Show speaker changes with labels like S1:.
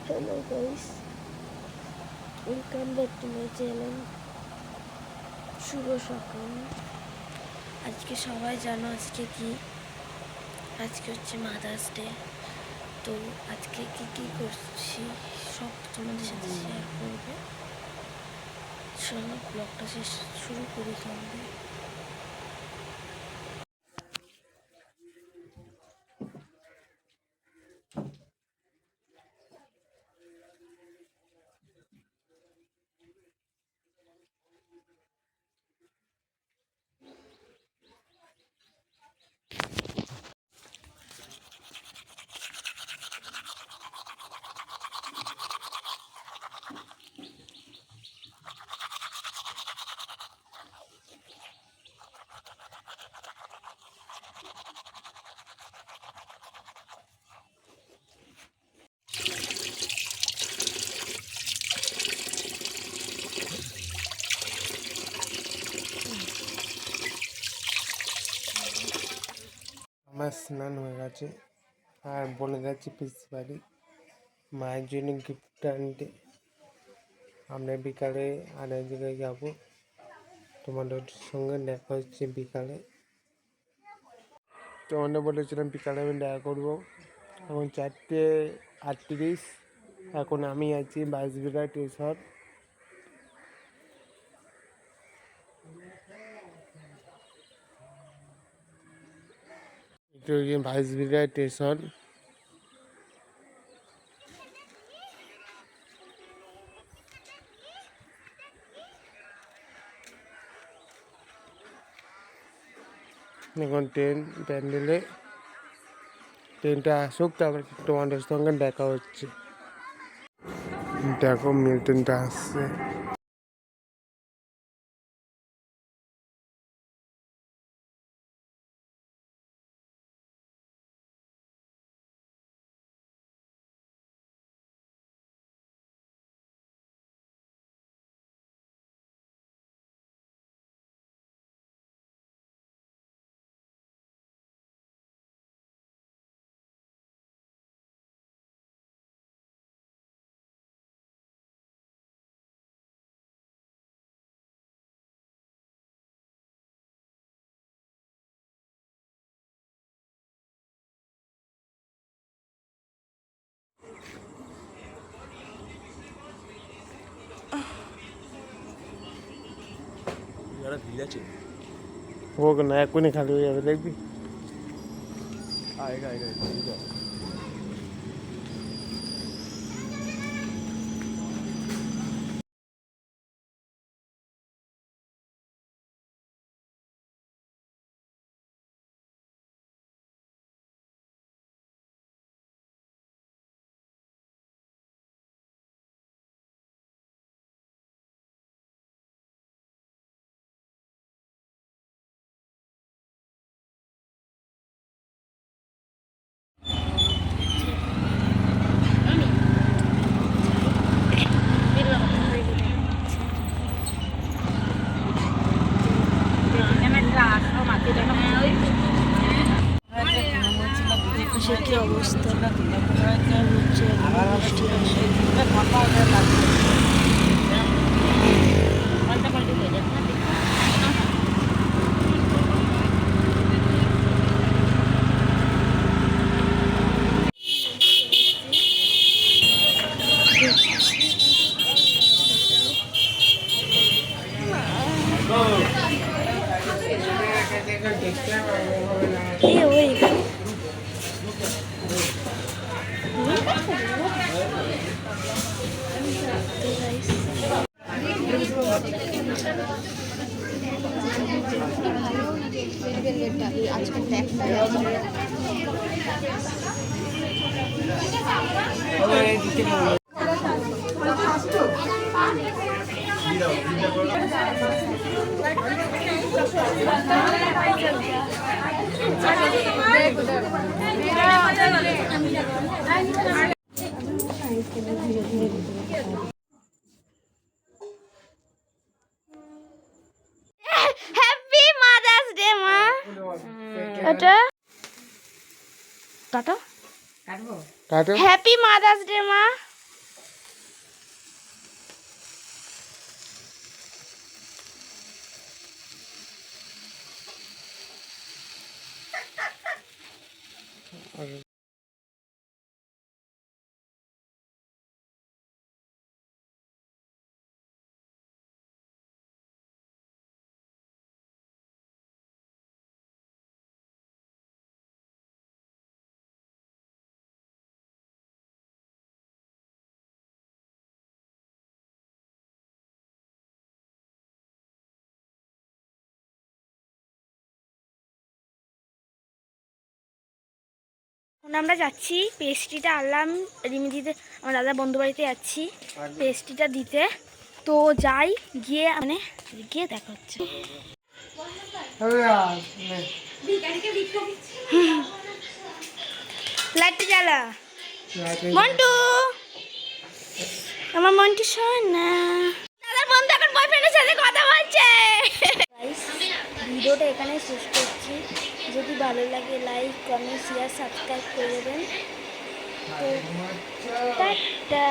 S1: Hello guys, welcome back to my channel. শুভ সকাল। আজকে সবাই জানো আজকে কি? আজকে হচ্ছে মাদার্স ডে। তো আজকে কি করছি সব তোমাদের সাথে শেয়ার করবো। চলো ব্লগটা শুরু করি তাহলে।
S2: আমার স্নান হয়ে গেছে আর বলে যাচ্ছি পিসি বাড়ি মায়ের জন্য গিফট আনতে। আমরা বিকালে আর এক জায়গায় যাবো, তোমাদের সঙ্গে দেখা হচ্ছে বিকালে। তোমাদের বলেছিলাম বিকালে আমি দেখা করবো। এখন 4:38। এখন আমি আছি বাঁশবিড়া স্টেশন। এটা হচ্ছে বাঁশবিড়া স্টেশন। এখন প্যান্ডেলে ট্রেনটা আসুক, তারপর তোমাদের সঙ্গে দেখা হচ্ছে। দেখো মিল্টনটা আসছে। হোক না, এখনই খালি হয়ে যাবে, দেখবি।
S1: সে কি অবস্থা হচ্ছে, বৃষ্টি আসে। ওই হ্যাপি মাদার্স ডে মা। এটা কাটো, হ্যাপি মাদার্স ডে মা। এখন আমরা যাচ্ছি পেস্ট্রিটা আনলাম রিমি দিতে, আমার দাদা বন্ধু বাড়িতে যাচ্ছি পেস্ট্রিটা দিতে। তো যাই, গিয়ে মানে গিয়ে দেখা হচ্ছে। লাইটটা জ্বালা মন্টু, আমার মন্টু শোন না। দাদার বন্ধু এখন বয়ফ্রেন্ডের সাথে কথা বলছে। ভিডিওটা এখানে শেষ করছি। যদি ভালো লাগে লাইক কমেন্ট শেয়ার সাবস্ক্রাইব করে দেবেন। তো টাটা।